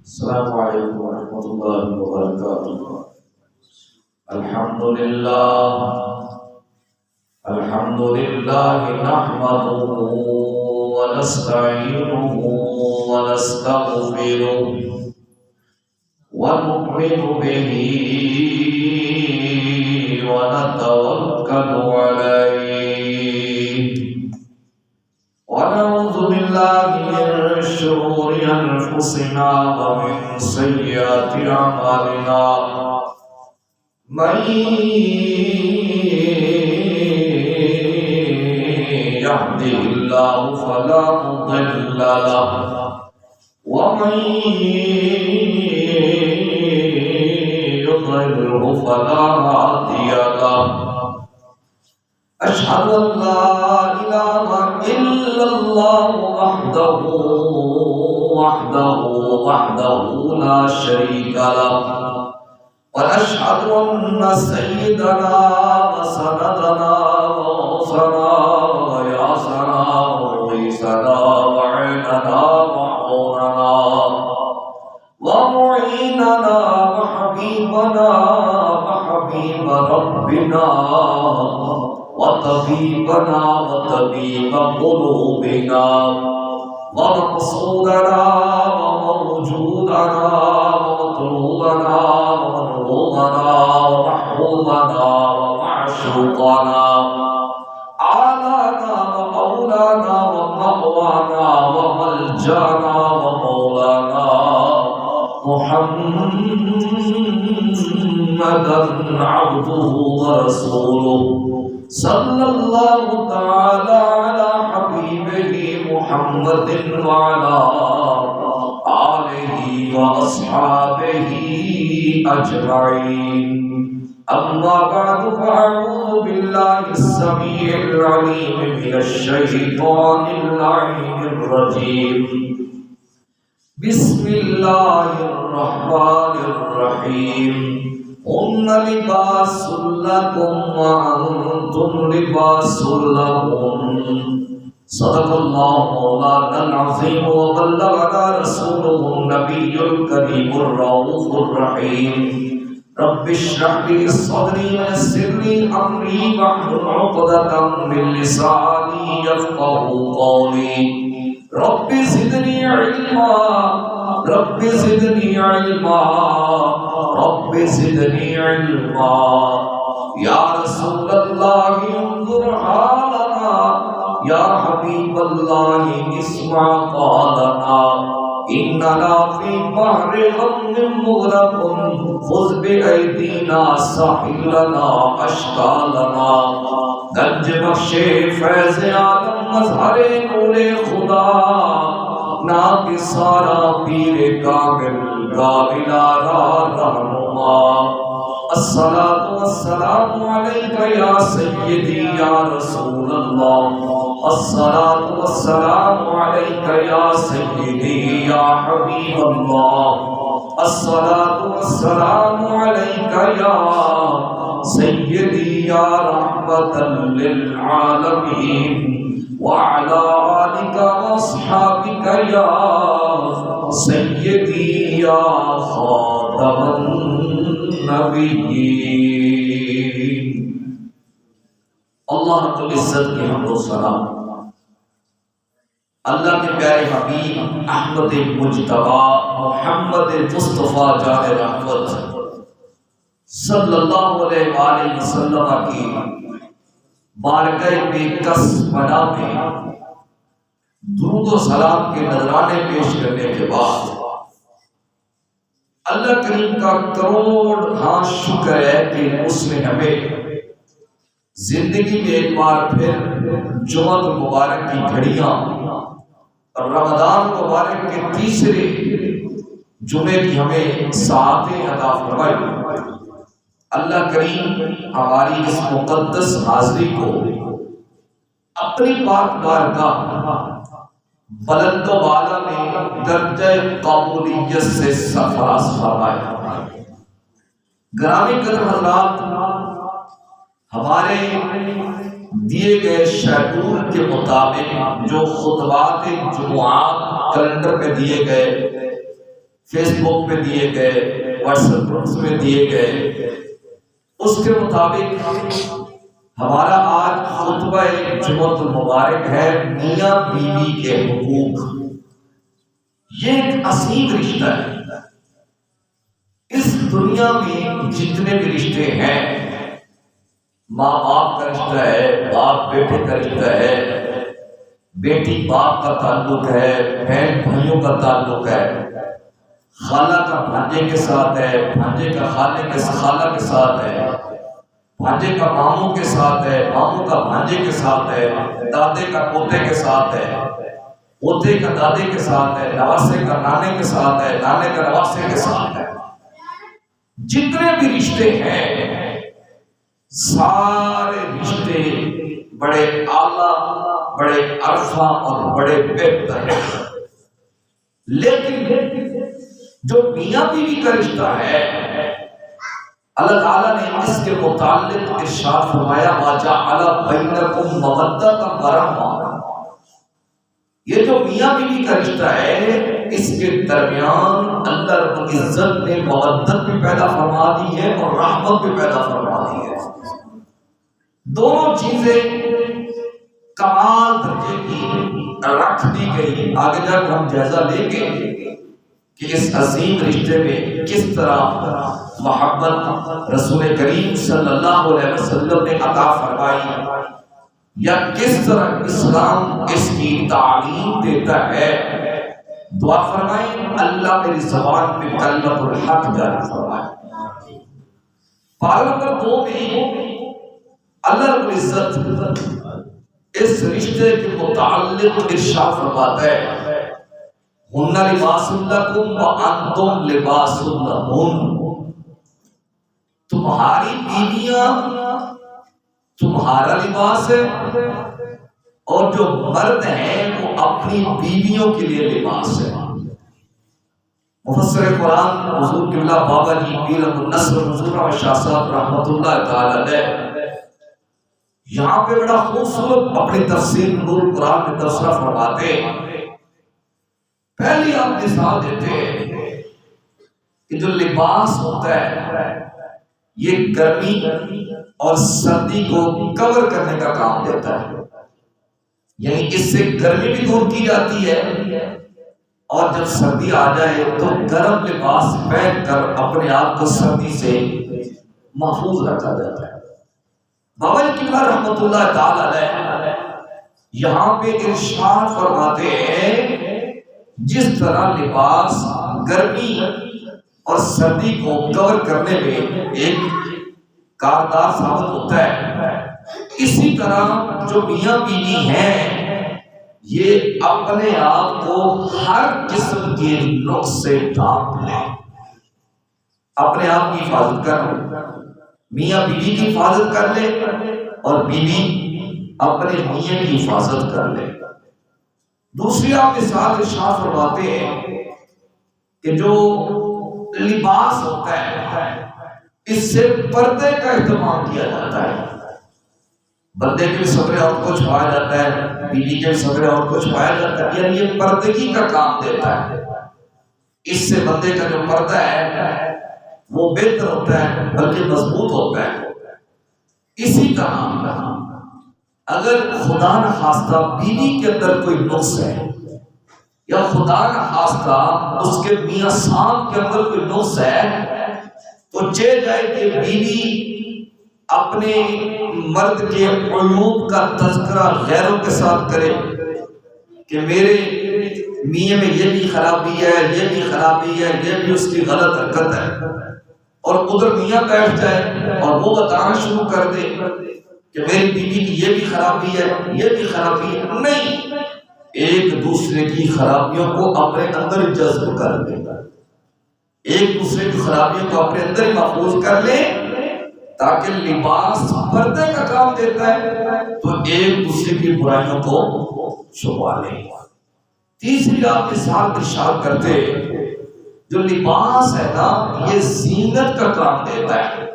السلام عليكم ورحمة الله وبركاته. الحمد لله نحمده ونستعينه ونستغفره ونؤمن به ونتوكل عليه ونعوذ بالله من شرور أنفسنا ومن سيئات أعمالنا من يهده الله فلا مضل له ومن يضلله فلا هادي له. أشهد أن لا إله إلا الله وحده لا شريك له ونشهد أن سيدنا وسندنا وغوثنا وغياثنا ومغيثنا وعيننا وعوننا ومعيننا وحبيبنا وحبيب ربنا وطبيبنا وطبيب قلوبنا ومقصودنا وموجودنا ومطلوبنا ومرغوبنا ومحبوبنا ومعشوقنا عالانا ومولانا ومأوانا وملجانا ومولانا محمدا عبده ورسوله صلى الله تعالى على حبيبه محمد وعلى آله وأصحابه أجمعين. أما بعد فأعوذ بالله السميع العليم من الشيطان اللعين الرجيم. بسم الله الرحمن الرحيم. هن لباس لكم وأنتم لباس لهم. صدق الله مولانا العظيم وبلغنا رسوله النبي الكريم الرؤوف الرحيم. رب اشرح لي صدري ويسر لي أمري واحلل عقدة من لساني يفقهوا قولي. رب زدني علما رب زدني علما رب زدني علما. يا رسول الله انظر حالنا يا حبيب الله اسمع قالنا. إننا في بحر غم مغرق خذ بأيدينا ساحلنا أشكالنا. گنج بخش فیض عالم مظہر نور خدا نام سارا پیر کامل کاملا رہنما. الصلاة والسلام عليك يا سيدي يا رسول الله. الصلاة والسلام عليك يا سيدي يا حبيب الله. الصلاة والسلام عليك يا سيدي يا رحمة للعالمين وعلى آلك وأصحابك يا سيدي يا خاتم النبيين. اللہ رب العزت کی حمد و ثنا اللہ کے پیارے حبیب احمد مجتبی محمد مصطفیٰ جان رحمت صلی اللہ علیہ وآلہ وسلم کی بارگاہ بے کس پناہ میں درود و سلام کے نذرانے پیش کرنے کے بعد اللہ کریم کا کروڑ شکر ہے کہ اس نے ہمیں زندگی میں ایک بار پھر جمعہ مبارک کی گھڑیاں اور رمضان مبارک کے تیسرے جمعے کی ہمیں ساعتیں عطا فرمائی. اللہ کریم ہماری اس مقدس حاضری کو اپنی پاک بارگاہ بلند و بالا میں درجہ قبولیت سے سرفراز فرمائے. گرامی قدر حضرات، ہمارے دیے گئے شیڈول کے مطابق جو خطبات جمعات کیلنڈر پہ دیے گئے فیس بک پہ دیے گئے، واٹس ایپ گروپس میں دیے گئے، اس کے مطابق ہمارا آج خطبہ جمعۃ المبارک ہے میاں بیوی کے حقوق۔ یہ ایک عظیم رشتہ ہے۔ اس دنیا میں جتنے بھی رشتے ہیں، ماں باپ کا رشتہ ہے، باپ بیٹے کا رشتہ ہے، بیٹی باپ کا تعلق ہے، بہن بھائیوں کا تعلق ہے، خالہ کا بھانجے کے ساتھ ہے، بھانجے کا خالہ کے ساتھ ہے، بھانجے کا ماموں کے ساتھ ہے، ماموں کا بھانجے کے ساتھ ہے، دادے کا پوتے کے ساتھ ہے، پوتے کا دادے کے ساتھ ہے، نواسے کا نانے کے ساتھ ہے، نانے کا نواسے کے ساتھ ہے۔ جتنے بھی رشتے ہیں سارے رشتے بڑے اعلیٰ، بڑے عرفہ اور بڑے بہتر ہیں، لیکن جو میاں بیوی کا رشتہ ہے اللہ تعالیٰ نے اس کے متعلق ارشاد فرمایا وَجَعَلَ بَيْنَكُمْ مَوَدَّةً وَرَحْمَةً۔ یہ جو میاں بیوی کا رشتہ ہے اس کے درمیان اللہ رب العزت نے مودت بھی پیدا فرما دی ہے اور رحمت بھی پیدا فرما دی ہے۔ دونوں چیزیں کمال درجے کی رکھ دی گئی۔ آگے جا کر ہم جائزہ لیں گے کہ اس عظیم رشتے میں کس طرح محبت رسول کریم صلی اللہ علیہ وسلم نے عطا فرمائی، یا کس طرح اسلام اس کی تعلیم دیتا ہے۔ دعا فرمائیں اللہ میری زبان پہ کلمۃ الحق جاری فرمائے۔ پارہ نمبر 2 میں اللہ رب العزت اس رشتے کے متعلق ارشاد فرماتا ہے ہن لباس لکم وانتم لباس لہن۔ تمہاری بیویاں تمہارا لباس ہے اور جو مرد ہیں وہ اپنی بیویوں کے لیے لباس ہے۔ مفسر قرآن حضور قبلہ بابا جی پیر النصر حضور احمد شاہ صاحب رحمۃ اللہ تعالی علیہ یہاں پہ بڑا خوبصورت اپنی تفسیر نور القرآن میں تبصرہ فرماتے ہیں۔ پہلی آپ مثال دیتے ہیں کہ جو لباس ہوتا ہے یہ گرمی اور سردی کو کور کرنے کا کام دیتا ہے، یعنی اس سے گرمی بھی دور کی جاتی ہے اور جب سردی آ جائے تو گرم لباس پہن کر اپنے آپ کو سردی سے محفوظ رکھا جاتا ہے۔ بابا قبلہ رحمۃ اللہ تعالی علیہ یہاں پہ ارشاد فرماتے ہیں جس طرح لباس گرمی اور سردی کو کور کرنے میں ایک کاردار ثابت ہوتا ہے، اسی طرح جو میاں بیوی ہیں یہ اپنے آپ کو ہر قسم کے نقص سے ڈھانپ لیں، اپنے آپ کی حفاظت کر لیں، میاں بیوی کی حفاظت کر لے اور بیوی اپنے میاں کی حفاظت کر لے۔ دوسری آپ مثال ارشاد فرماتے ہیں کہ جو لباس ہوتا ہے اس سے پردے کا اہتمام کیا جاتا ہے۔ بندے کے صبر اور کو چھپایا جاتا ہے، بیوی کے صبر اور کو چھپایا جاتا ہے، یعنی یہ پردگی کا کام دیتا ہے۔ اس سے بندے کا جو پردہ ہے وہ بہتر ہوتا ہے بلکہ مضبوط ہوتا ہے۔ اسی طرح اگر خدا نخواستہ بیوی کے اندر کوئی نقص ہے یا خدا نخواستہ اس کے میاں صاحب کے اندر کوئی نقص ہے تو چاہے جائے کہ بیوی اپنے مرد کے عیوب کا تذکرہ غیروں کے ساتھ کرے کہ میرے میاں میں یہ بھی خرابی ہے، یہ بھی خرابی ہے، یہ بھی اس کی غلط حرکت ہے، اور ادھر میاں بیٹھ جائے اور وہ بتانا شروع کر دے کہ میری بیوی کی یہ بھی خرابی ہے، یہ بھی خرابی ہے۔ نہیں، ایک دوسرے کی خرابیوں کو اپنے اندر جذب کر لے، ایک دوسرے کی خرابیوں کو اپنے اندر ہی محفوظ کر لے تاکہ لباس پردے کا کام دیتا ہے تو ایک دوسرے کی برائیوں کو چھپا لے۔ تیسری آپ مثال ارشاد کرتے جو لباس ہے نا یہ زینت کا کام دیتا ہے،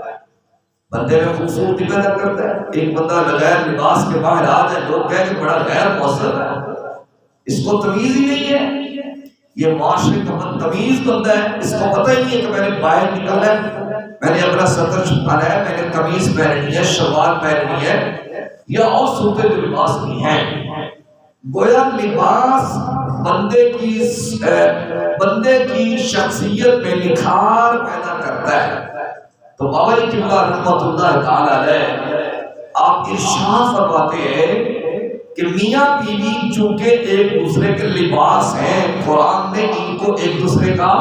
بندے میں خوبصورتی پیدا کرتا ہے۔ ایک بندہ بغیر لباس کے باہر آ جائے لوگ کہیں کہ بڑا غیر مؤثر ہے، اس کو تمیز ہی نہیں ہے، یہ معاشرے کا بدتمیز بندہ ہے، اس کو پتہ ہی نہیں ہے کہ میں نے باہر نکلنا ہے، میں نے اپنا سطر چھپانا ہے، میں نے قمیض پہننی ہے، شلوار پہننی ہے، یا اور صورتیں جو لباس کی ہیں۔ گویا لباس بندے کی شخصیت میں نکھار پیدا کرتا ہے۔ تو بابا جی قبلہ رحمۃ اللہ تعالی علیہ آپ ارشاد فرماتے ہیں کہ میاں بیوی چونکہ ایک دوسرے کے لباس ہیں، قرآن نے ان کو ایک دوسرے کا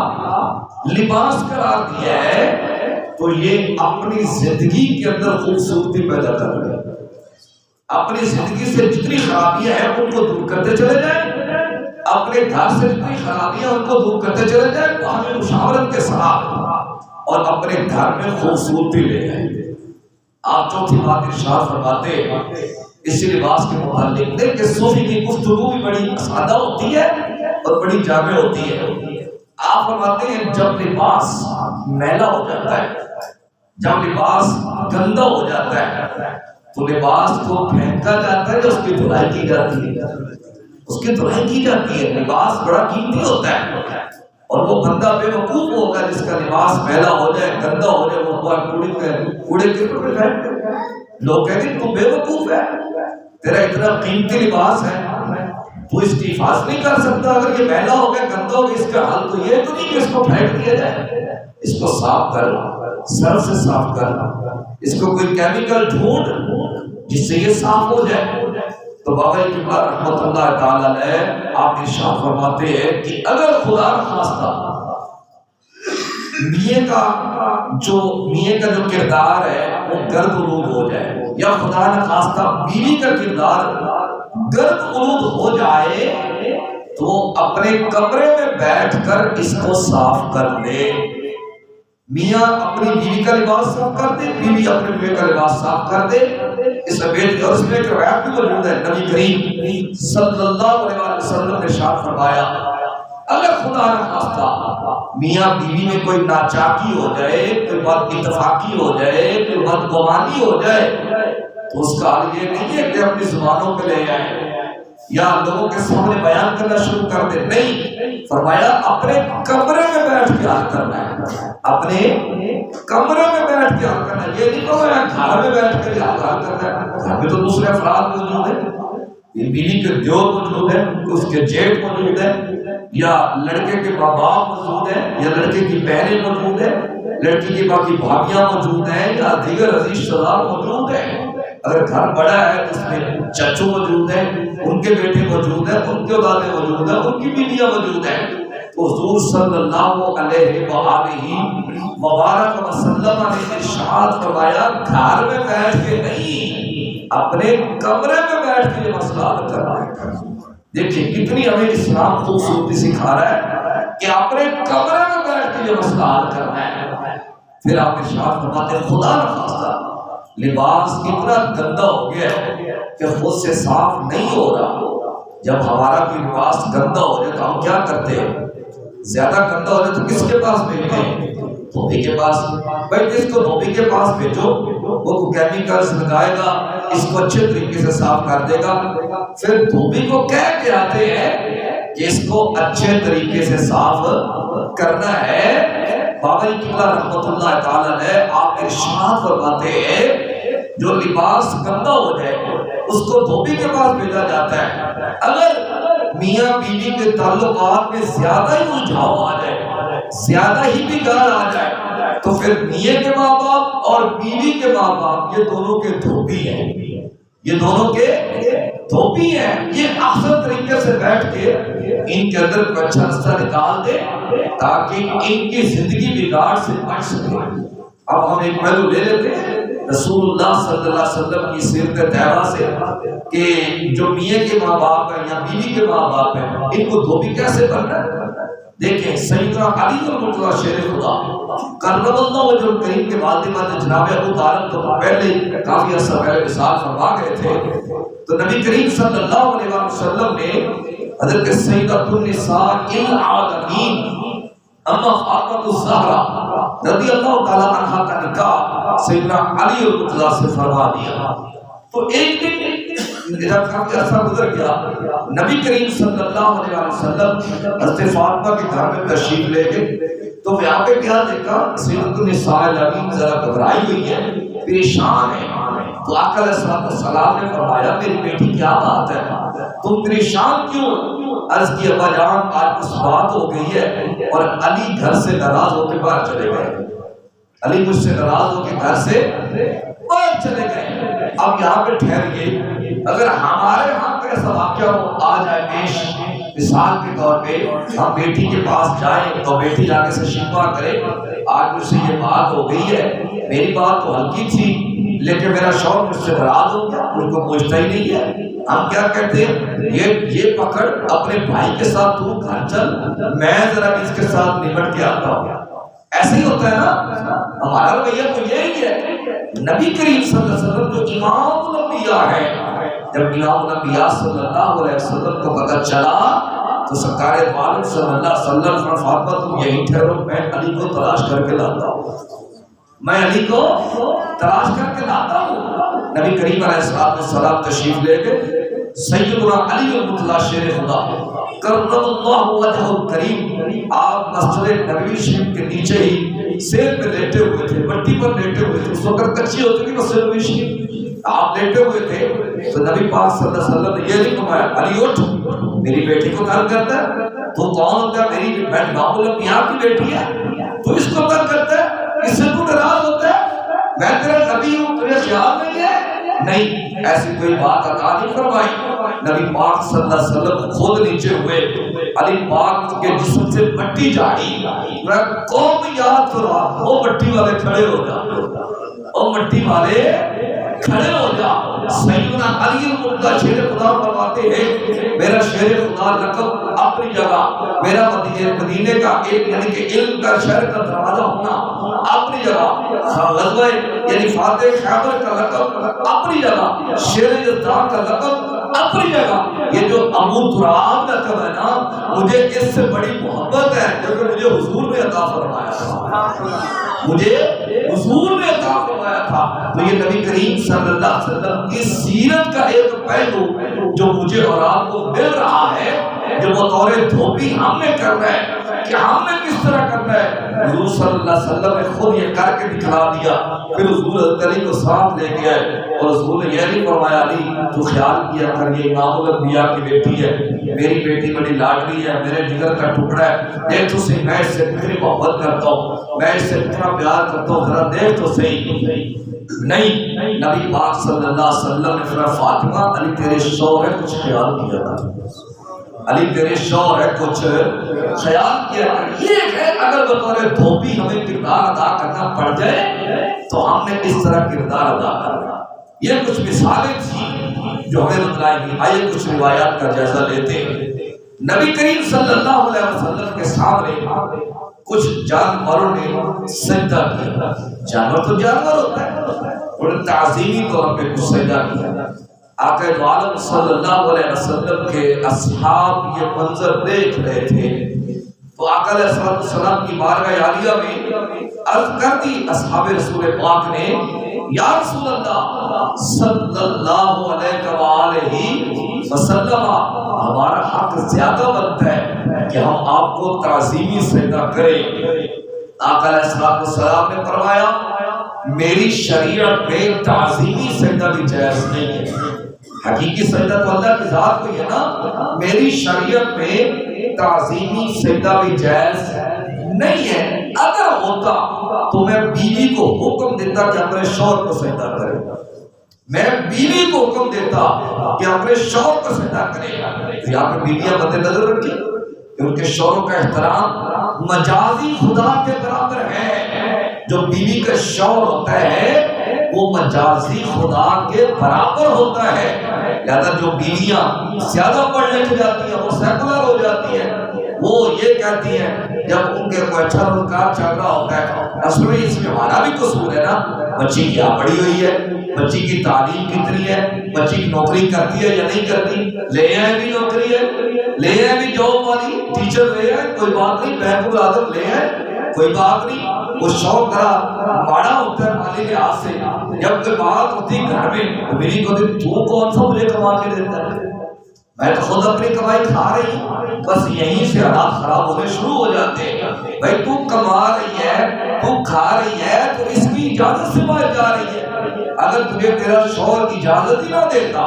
لباس قرار دیا ہے، تو یہ اپنی زندگی کے اندر خوبصورتی پیدا کر رہے ہیں۔ اپنی زندگی سے جتنی خرابیاں ہیں ان کو دور کرتے چلے جائیں، اپنے گھر سے جتنی خرابیاں ان کو دور کرتے چلے جائیں، باہمی مشاورت کے ساتھ، اور اپنے گھر میں خوبصورتی لے آئیں۔ آپ چوتھی بات ارشاد فرماتے ہیں اسی لباس کے متعلق کہ صوفی کی گفتگو بھی بڑی سادہ ہوتی ہے اور بڑی جامع ہوتی ہے۔ آپ فرماتے ہیں جب لباس میلا ہو جاتا ہے، جب لباس گندا ہو جاتا ہے، تو لباس کو پھینکا جاتا ہے، اس کی دھلائی کی جاتی ہے، اس کی دھلائی کی جاتی ہے۔ لباس بڑا قیمتی ہوتا ہے، اور وہ بندہ بے وقوف ہوگا جس کا لباس میلا ہو جائے، گندا ہو جائے، وہ کوڑے کے اوپر پھینک دے۔ لوگ کہتے ہیں تو بے وقوف ہے، تیرا اتنا قیمتی لباس ہے، تو اس کی حفاظت نہیں کر سکتا، اگر یہ میلا ہو گیا، گندا ہو گیا، اس کا حل تو یہ تو نہیں کہ اس کو پھینک دیا جائے، اس کو صاف کر، سر سے صاف کر، اس کو کوئی کیمیکل ڈھونڈ جس سے یہ صاف ہو جائے۔ تو بابا جی قبلہ رحمۃ اللہ تعالی علیہ آپ ارشاد فرماتے ہیں کہ اگر خدا نخواستہ میاں کا جو کردار ہے وہ گرد آلود ہو جائے، یا خدا نخواستہ بیوی کا کردار گرد آلود ہو جائے، تو اپنے کمرے میں بیٹھ کر اس کو صاف کر دے۔ میاں اپنی بیوی کا لباس صاف کر دے، بیوی اپنے بیوی کا لباس صاف کر دے۔ اس میں ایک روایت بھی موجود ہے، نبی کریم صلی اللہ علیہ وسلم نے ارشاد فرمایا اگر خدا نخواستہ میاں بیوی میں کوئی ناچاکی ہو جائے، کوئی بد اتفاقی ہو جائے، کوئی بدگمانی ہو جائے، تو اس کا حل یہ نہیں ہے کہ اپنی زبانوں پہ لے آئے یا لوگوں کے سامنے بیان کرنا شروع کر دے، نہیں، فرمایا اپنے کمرے میں بیٹھ کے حل کرنا ہے، اپنے کمرے میں بیٹھ کے حل کرنا ہے۔ یہ نہیں کہ گھر میں بیٹھ کے حل کرنا ہے، گھر میں تو دوسرے افراد موجود ہیں، بیوی کے دیور موجود ہیں، اس کے جیٹ موجود ہیں، یا لڑکے کے ماں باپ موجود ہیں، یا لڑکے کی بہنیں موجود ہیں، لڑکی کی باقی بھابیاں موجود ہیں، یا دیگر عزیز رشتہ دار موجود ہیں۔ اگر گھر بڑا ہے تو اس میں چچو موجود ہیں، ان کے بیٹے موجود ہیں، ان کے اولادیں موجود ہیں، ان کی بیویاں موجود ہیں۔ تو حضور صلی اللہ علیہ وآلہ مبارک وسلم نے ارشاد فرمایا گھر میں بیٹھ کے نہیں، اپنے کمرے میں بیٹھ کے یہ مسئلہ حل کرنا ہے۔ دیکھیں کتنی ہمیں اسلام خوبصورتی سکھا رہا ہے کہ اپنے کمرے میں بیٹھ کے یہ مسئلہ حل کرنا ہے۔ پھر آپ ارشاد فرماتے ہیں خدا نخواستہ لباس اتنا گندا ہو گیا کہ خود سے صاف نہیں ہو رہا۔ جب ہمارا بھی لباس گندا ہو جائے تو ہم کیا کرتے ہیں؟ زیادہ گندا ہو جائے تو کس کے پاس بھیجتے ہیں؟ دھوبی کے پاس۔ بھائی جس کو دھوبی کے پاس بھیجو وہ کیمیکلز لگائے گا، اس کو اچھے طریقے سے صاف کر دے گا، پھر دھوبی کو کہہ کے آتے ہیں کہ اس کو اچھے طریقے سے صاف کرنا ہے۔ بابا جی قبلہ رحمۃ اللہ تعالی علیہ آپ ارشاد فرماتے ہیں جو لباس گندا ہو جائے اس کو دھوبی کے پاس بھیجا جاتا ہے۔ اگر میاں بیوی کے تعلقات میں زیادہ ہی الجھاؤ آ جائے، زیادہ ہی بگاڑ آ جائے، تو پھر میاں کے ماں باپ اور بیوی کے ماں باپ یہ دونوں کے دھوبی ہیں، یہ دونوں کے دھوبی ہیں۔ یہ احسن طریقے سے بیٹھ کے ان کے اندر کوئی اچھا رستہ نکال دے تاکہ ان کی زندگی بگاڑ سے بچ سکے۔ اب ہم ایک پہلو لے لیتے ہیں رسول اللہ صلی اللہ علیہ وسلم کی سیرت طیبہ سے کہ جو میاں کے ماں باپ ہیں یا بیوی کے ماں باپ ہیں ان کو دھوبی کیسے بننا ہے۔ دیکھیں سیدنا علی المرتضیٰ شیر خدا کرم اللہ وجہ الکریم کے والد جناب ابو طالب تو پہلے کافی عرصہ پہلے وصال فرما گئے تھے، تو نبی کریم صلی اللہ علیہ وسلم نے حضرت سیدۃ النساء العالمین اما فاطمہ الزہرا رضی اللہ تعالیٰ عنہ کا نکاح سیدنا علی المرتضیٰ سے فرما دیا۔ تو ایک دن جب کافی عرصہ گزر گیا، نبی کریم صلی اللہ علیہ وسلم حضرت فاطمہ کے گھر میں تشریف لے گئے تو یہاں پہ کیا دیکھا، سیدۃ النساء العالمین ذرا گھبرائی ہوئی ہے، پریشان ہے۔ تو آقا علیہ السلام نے فرمایا میری بیٹی کیا بات ہے، تم پریشان کیوں؟ عرض کی ابا جان آج کچھ بات ہو گئی ہے اور علی گھر سے ناراض ہو کے باہر چلے گئے، علی مجھ سے ناراض ہو کے گھر سے باہر چلے گئے۔ اب یہاں پہ ٹھہریے، اگر ہمارے ہاں پہ ایسا واقعہ آ جائے پیش، مثال کے طور پہ ہم بیٹی کے پاس جائیں تو بیٹی جا کے سے شکوہ کرے آج مجھ سے یہ بات ہو گئی ہے، میری بات تو ہلکی تھی لیکن میرا شوہر مجھ سے ناراض ہو گیا، ان کو پوچھتا ہی نہیں ہے۔ ہم کیا کہتے ہیں، یہ پکڑ اپنے بھائی کے ساتھ تو گھر چل، میں ذرا اس کے ساتھ نمٹ کے آتا ہوں۔ ایسے ہی ہوتا ہے نا، ہمارا رویہ تو یہی ہے۔ نبی کریم صلی اللہ علیہ وسلم جو امام الانبیاء ہے، جب امام الانبیاء صلی اللہ علیہ وسلم کو پتہ چلا تو سرکار عالم صلی اللہ علیہ وسلم نے فاطمہ تم یہیں ٹھہرو، میں علی کو تلاش کر کے لاتا ہوں، میں علی کو تلاش کر کے لاتا ہوں۔ نبی کریم علیہ السلام تشریف لے گئے، سیدنا علی المطلع شیر خدا کرم اللہ وجہ الکریم، آپ مسجد نبوی شریف کے نیچے ہی سیر پہ لیٹے ہوئے تھے، مٹی پر لیٹے ہوئے تھے، اس وقت کچی ہوتی تھی مسجد نبوی شریف، آپ لیٹے ہوئے تھے تو نبی پاک صلی اللہ علیہ وسلم نے یہ نہیں فرمایا علی اٹھ میری بیٹی کو تنگ کرتا ہے، تو کون ہوتا ہے، میری امام الانبیاء کی بیٹی ہے تو اس کو تنگ کرتا ہے، اس سے تو ناراض ہوتا ہے، میں تیرا نبی ہوں، تجھے خیال نہیں ہے؟ نہیں، ایسی کوئی بات عطا نہیں فرمائی۔ نبی پاک صلی اللہ علیہ وسلم خود نیچے ہوئے، علی پاک کے جسم سے مٹی جھاڑی، میں قوم یاد کرا، وہ مٹی والے کھڑے ہو جا، وہ مٹی والے کھڑے ہو جا۔ سیدنا علی المطلع شیر خدا فرماتے ہیں میرا شیر خدا لقب اپنی جگہ، میرا مدینے کا ایک یعنی کہ علم کا شہر کا دروازہ ہونا اپنی جگہ، غزوہ یعنی فاتح خیبر کا لقب اپنی جگہ، شیر یزدان کا لقب اپنی جگہ۔ یہ جو ابو تراب لقب ہے نا، مجھے اس سے بڑی محبت ہے جو کہ مجھے حضور نے عطا فرمایا تھا، مجھے حضور نے عطا فرمایا تھا۔ تو یہ نبی کریم صلی اللہ علیہ وسلم کی سیرت کا ایک پہلو جو مجھے اور آپ کو مل رہا ہے، جو بطور دھوبی ہم نے کرنا ہے کہ ہم نے کس طرح کرنا ہے۔ حضور صلی اللہ علیہ وسلم نے خود یہ کر کے دکھا دیا، پھر حضور حضرت علی کو ساتھ لے گئے اور حضور نے یہ نہیں فرمایا علی تو خیال کیا کر یہ امام الانبیاء کی بیٹی ہے، میری بیٹی بڑی لاڈلی ہے، میرے جگر کا ٹکڑا ہے، دیکھ تو صحیح میں اس سے کتنی محبت کرتا ہوں، میں اس سے کتنا پیار کرتا ہوں، ذرا دیکھ تو صحیح۔ نہیں، نبی پاک صلی اللہ علیہ وسلم نے فرمایا فاطمہ علی تیرے شوہر ہے، کچھ خیال کیا تھا، علی تیرے شوہر ہے، کچھ خیال کیا کر۔ یہ ہے اگر بطور دھوبی ہمیں کردار ادا کرنا پڑ جائے تو ہم نے اس طرح کردار ادا کرنا۔ یہ کچھ مثالیں تھیں جو ہمیں بتلائی گئی۔ آئیے کچھ روایات کا جائزہ لیتے ہیں۔ نبی کریم صلی اللہ علیہ وسلم کے سامنے کچھ جانوروں نے سجدہ کیا، جانور تو جانور ہوتا ہے، انہوں نے تعظیمی طور پہ کچھ سجدہ کیا۔ آقا عالم صلی اللہ علیہ وسلم کے اصحاب یہ منظر دیکھ رہے تھے تو آقا علیہ السلام کی بارگاہ عالیہ میں عرض کر دی اصحاب رسول پاک نے، یا رسول اللہ صلی اللہ علیہ وآلہ وسلم، ہمارا حق زیادہ بنتا ہے کہ ہم آپ کو تعظیمی سجدہ کریں۔ آقا علیہ السلام نے فرمایا میری شریعت میں تعظیمی سجدہ بھی جائز نہیں ہے، حقیقی سجدہ تو اللہ کی ذات کو ہے نا، میری شریعت میں تعظیمی سجدہ بھی جائز نہیں ہے۔ اگر ہوتا تو میں بیوی کو حکم دیتا کہ اپنے شوہر کو سجدہ کرے، میں بیوی کو حکم دیتا کہ اپنے شوہر کو سجدہ کرے۔ تو یہاں پہ بیویاں مد نظر رکھیں کہ ان کے شوہروں کا احترام مجازی خدا کے برابر ہے، جو بیوی کا شوہر ہوتا ہے وہ مجازی خدا کے برابر ہوتا ہے۔ لہذا جو بیویاں زیادہ پڑھ لکھ جاتی ہیں وہ سیکولر ہو جاتی ہیں، وہ یہ کہتی ہیں جب ان کے کوئی اچھا روزگار چل رہا ہوتا ہے، اصل میں اس میں ہمارا بھی قصور ہے نا، بچی کیا پڑھی ہوئی ہے، بچی کی تعلیم کتنی ہے، بچی کی نوکری کرتی ہے یا نہیں کرتی، لے آئے بھی نوکری ہے، لے آئے بھی جاب والی ٹیچر لے آئے، کوئی بات نہیں، بینک ملازم لے آئے، کوئی بات نہیں، وہ شوق ذرا بڑا ہوتا ہے مالی لحاظ سے. جب کوئی بات ہوتی گھر میں تو میری کو تو کون سا مجھے کما کے دیتا ہے؟ میں تو خود اپنی کمائی کھا رہی ہوں. بس یہیں سے حالات خراب ہونے شروع ہو جاتے ہیں. بھائی تو کما رہی ہے، تو کھا رہی ہے، تو اس کی اجازت سے باہر جا رہی ہے. اگر تجھے تیرا شوہر اجازت ہی نہ دیتا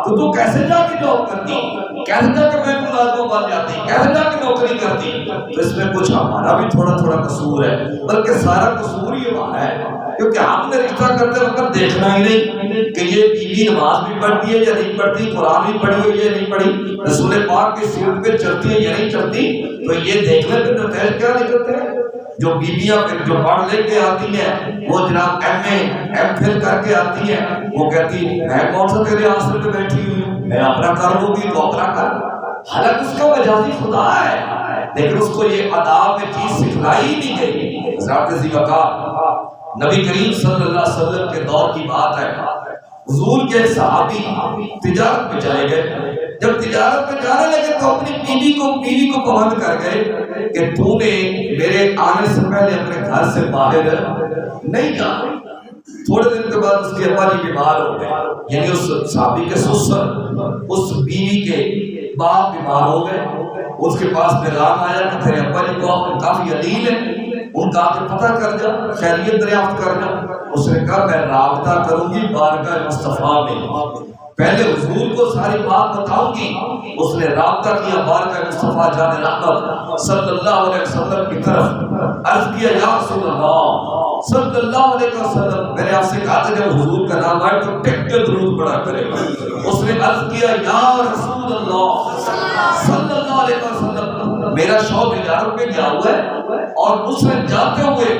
تو کیسے جا کے جاب کرتی، کیسے جا کے بینک ملازمہ بن جاتی، کیسے جا کے نوکری کرتی؟ تو اس میں کچھ ہمارا بھی تھوڑا تھوڑا قصور ہے، بلکہ سارا قصور ہی ہمارا ہے، کیونکہ ہم نے رشتہ کرتے وقت دیکھنا ہی نہیں کہ یہ بیوی نماز بھی پڑھتی ہے یا نہیں پڑھتی، قرآن بھی پڑھی ہوئی ہے یا نہیں پڑھی، رسول پاک کی سیرت پہ چلتی ہے یا نہیں چلتی. تو یہ دیکھنے پہ نتائج کیا نکلتے ہیں؟ جو بیویاں پھر جو پڑھ لے کے آتی ہیں وہ جناب ایم اے ایم فل کر کے آتی ہیں، وہ کہتی میں کون سا تیرے آسرے پہ بیٹھی ہوئی ہوں، میں اپنا کر لوں گی تو اپنا کر. حالانکہ اس کا مجازی خدا ہے، لیکن اس کو یہ آداب میں چیز سکھلائی ہی نہیں گئی. حضرت ذی وقار نبی کریم صلی اللہ علیہ وسلم کے دور کی بات ہے. حضور کے صحابی تجارت پہ چلے گئے. جب تجارت پہ جانے لگے تو اپنی بیوی کو پابند کر گئے کہ تو نے میرے آنے سے پہلے اپنے گھر سے باہر نہیں جانا. تھوڑے دن کے بعد اس کے ابا جی بیمار ہو گئے، یعنی اس صحابی کے سسر اس بیوی کے باپ بیمار ہو گئے. اس کے پاس پیغام آیا کہ تیرے ابا جی کو کافی علیل ہے، ان کا آگے پتہ کر جا، خیریت دریافت کر جا. اس نے کہا میں رابطہ کروں گی بارگاہ مصطفیٰ میں، پہلے حضور کو ساری بات بتاؤں گی. اس نے رابطہ کیا بارگاہ مصطفیٰ جان رحمت صلی اللہ علیہ وسلم کی طرف، عرض کیا یا رسول اللہ صلی اللہ علیہ وسلم. میں نے آپ سے کہا تھا جب حضور کا نام آئے تو ٹک کے درود پڑھا کرے. اس نے عرض کیا یا رسول اللہ صلی اللہ علیہ وسلم، میرا شوق تجارت میں گیا ہوا ہے اور اس نے جاتے ہوئے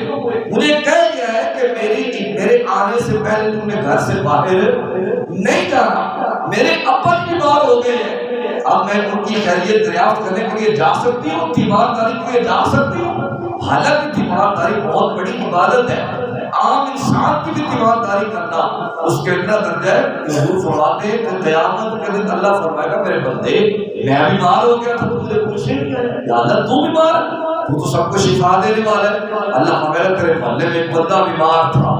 مجھے کہہ گیا ہے کہ میرے آنے سے پہلے تم نے گھر سے باہر نہیں جانا. میرے ابا بیمار ہو گئے ہیں، اب میں ان کی خیریت دریافت کرنے کے لیے جا سکتی ہوں، تیمارداری کے لیے جا سکتی ہوں. حالانکہ تیمارداری بہت بڑی عبادت ہے، عام انسان کی بھی تیمارداری کرنا اس کے اتنا درجہ ہے کہ حضور فرماتے ہیں کہ قیامت کے دن اللہ فرمائے گا میرے بندے میں بیمار ہو گیا تھا تو مجھے پوچھے نہیں آیا، یا اللہ تو بیمار تو سب کو شفا دینے والا ہے. اللہ فرمائے گا تیرے محلے میں ایک بندہ بیمار تھا،